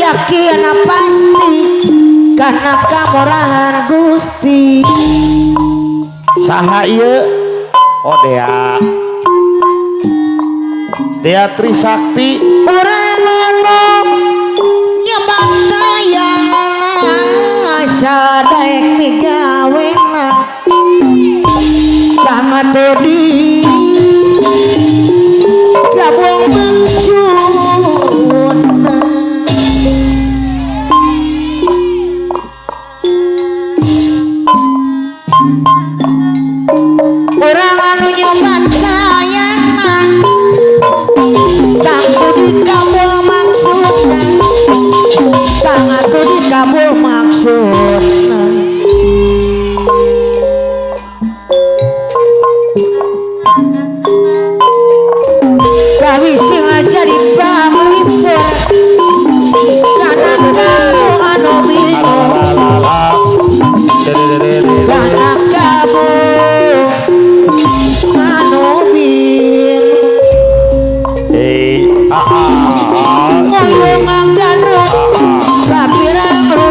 yakin pasti karena kamurahan Gusti. Saha ieu? Oh Dea Trisakti. Urang anu nyebat dayana sadaek migawena sangat tadi gabung maksudna. Urang anu nyebat dayana tangtu dikabul maksudna, sangat dikabul maksudna. Kawisi ngajari panglipur karena kamu anu bingung, karena kamu anu bingung. Ngomong nganggaru tapi ramru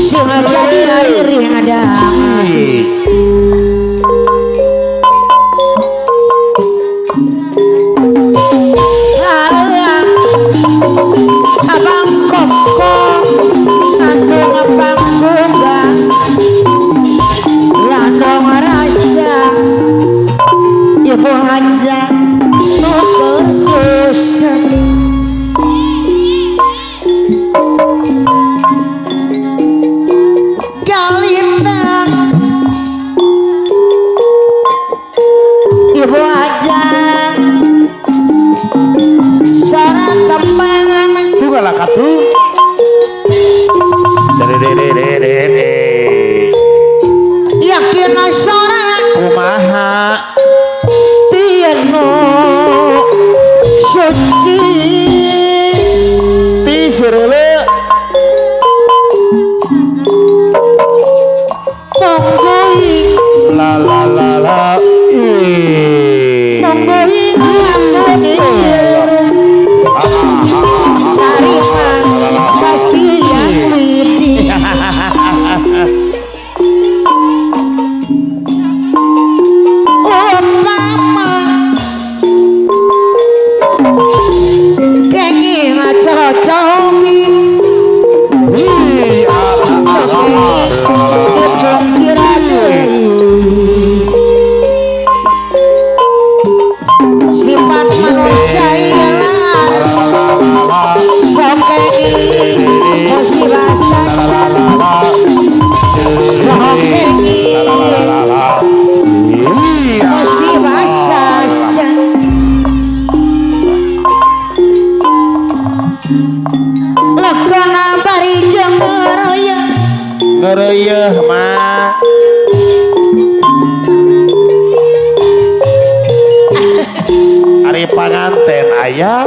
singa jadi hari ngadang. Abang koko ngandung abang gunggang landong rasa ibu hanja nuker susah. Galintang ibu ajan sorang tembangan juga lah katu. yakin sorang Kumaha tienu suci ti sirele monggoing la la la la monggoing amunir tarikan pasti yang widi. Umpama kengi ngacocoki dipungkira deui sifat manusia ialah sokengi musibah sasa sokengi musibah sasa lekona bari jeung ngeureuyeun ngeureuyeun mah ari panganten aya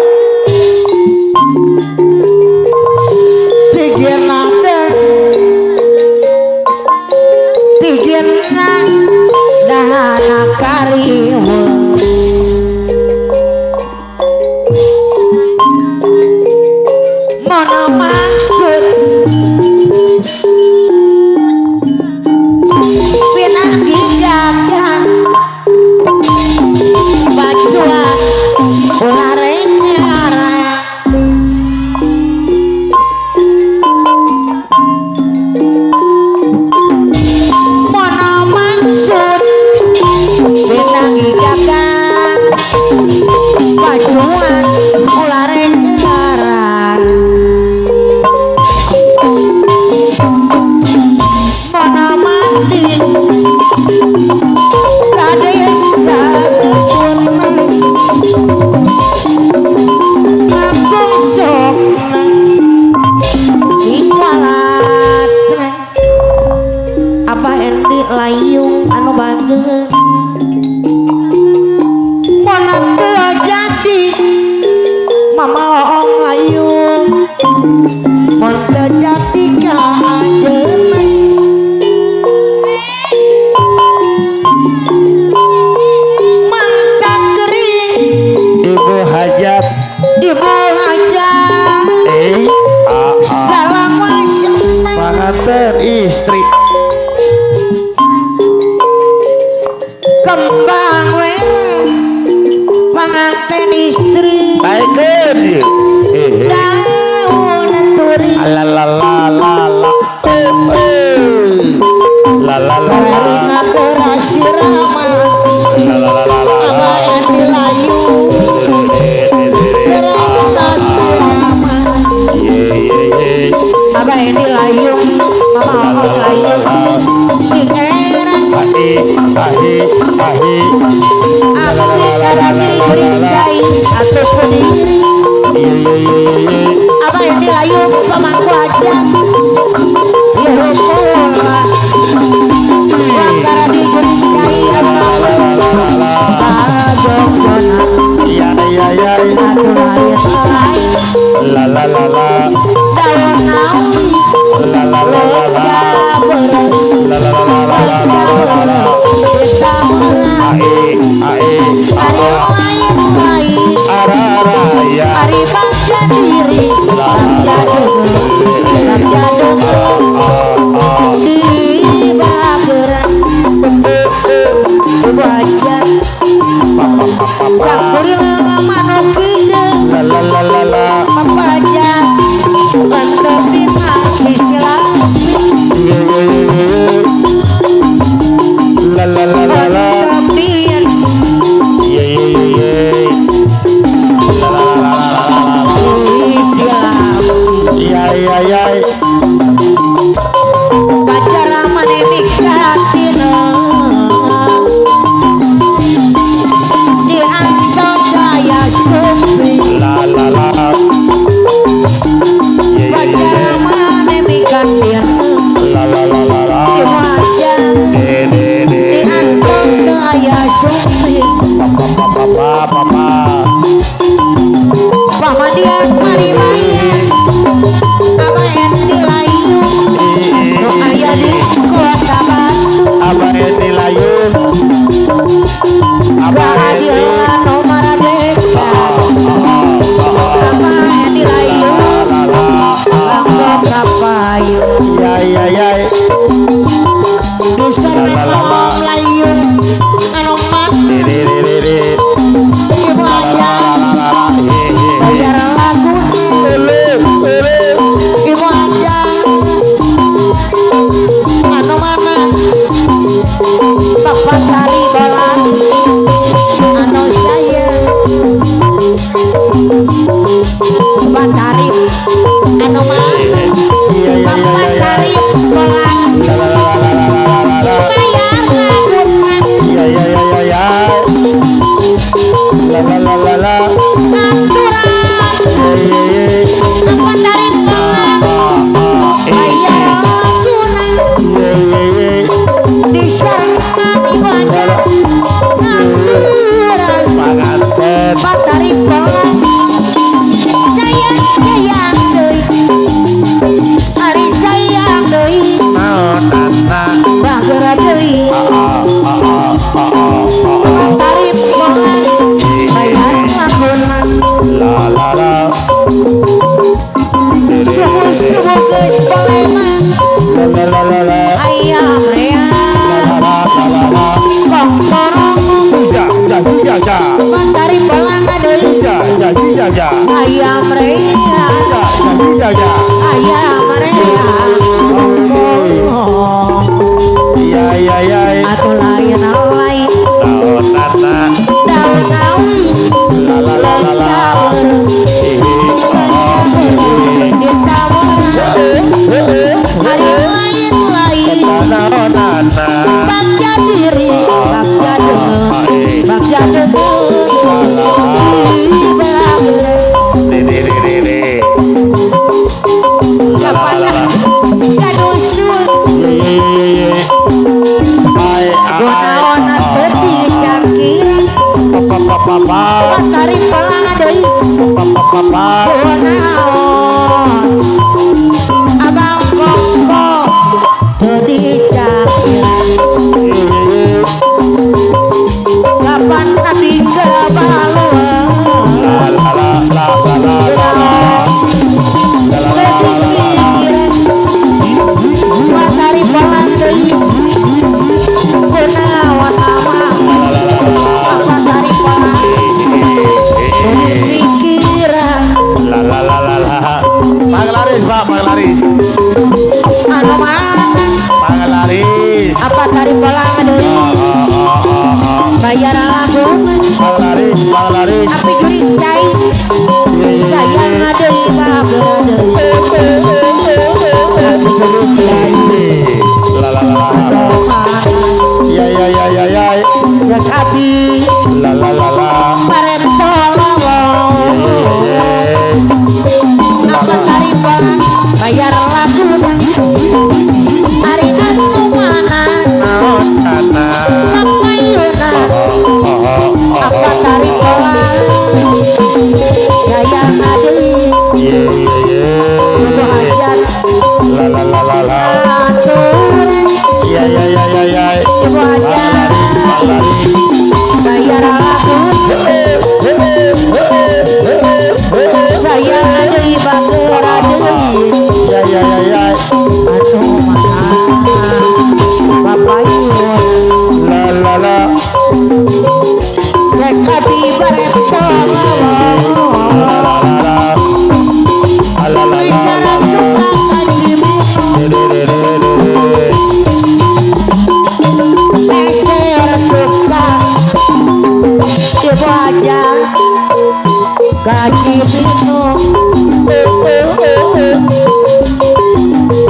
tijena dahana kariweuh mana maksud pinah dijaga bacuan ularenya layung anu bageun monak teu jadi mamaong layung mun teu jadi ka ajeuna mangkak gering Ibu hajat ibu aja salam wasyana panganten istri kembang wewe panganten istri baikeun ieu daun turi la la la la la la la la karinga terasi ramati la la la la abayan di layu terasi ramati abayan di layu mama layu singeran ahi abdi kadami gerincai ataupun diri abayan di layu pemangku aja ya hukumlah wakara di gerincai ajok-jona ya atulaya la la la la daun nawi la la la la leca bereng la la la la leca bereng kita berang ahi hari lain ya hari bagja diri bagja dengel di bageran wajar campurna manuk gede la la la la la papaja pantepin sisi lampi la la la la la pantepin la la la la sisi lampi ya pacara manemik katina diantos saya supi la la la pacara manemik katina la la la la la di wajah diantos saya supi papa pamadian marimayan abayan di layu nu aya di kota Batu abang dilayun keadilan nu maradeka abayan di layu langgok kapayu ya di sana nom layu anu mati ibu aja bayar laguna ibu aja anu mana bapak tari bola anu saya bapak tari anu mana bapak tari bola bayar laguna aturan bapak tari bola bayar laguna diserahkan ibu aja aturan panganten bapak tari bola sayang deui hari sayang deui naonana bagera deui tari bola bayar laguna la la la subuh-subuh geus boleh mah la la la la ayam rea pongporong ja tari bola deui ja ayam rea ayam rea ya atau lain lain naonana daun nawi la la la la la hari lain naonana bagja diri bagja dengel bagja dengel la la la la gaduh apa? Kunaon abang koko jadi cakiran kapan tadi kebaluan jadi pikiran matahari palang deui kunaon amang matahari palang jadi pikiran Panglaris Pak, Panglaris. anu mana Panglaris. apa tari palang deui bayar lagungan Panglaris, Panglaris. api juri cai sayang deui bager deui api juri cai Ya ya ya ya ya. cek abi parento lawong apa tari palang bayar lagungan ari anu mana kapayunan apa tari palang sayang deui kudu hajat aturan Ya ya ya ya ya. kudu hajat bayar lagungan sayang deui bager deui Ya ya ya ya. atuh mana papayun cek hati barento lawong masyarakat sukakan diminum meser suka ibu aja gaji minum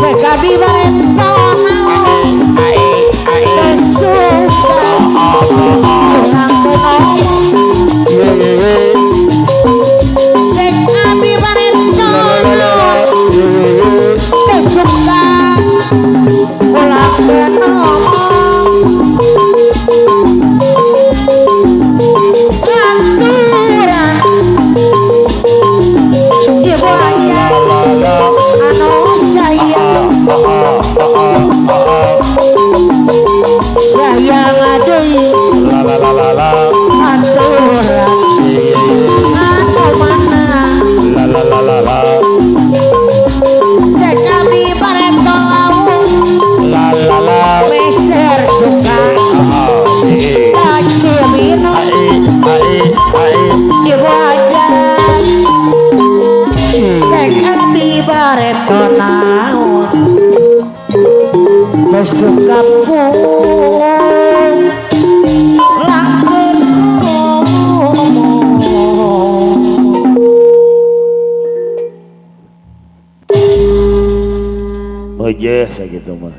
cek hati barento lawong suka pulang ke ngomong cek hati barento lawong suka pulang ke ngomong aturan ibu aja anu sayang deui aturan anu mana cek kami barento lawung meser suka gaji minum ibu aja cek kami barento naon besok kampung langkeun ngomong Oh yes, gitu mah.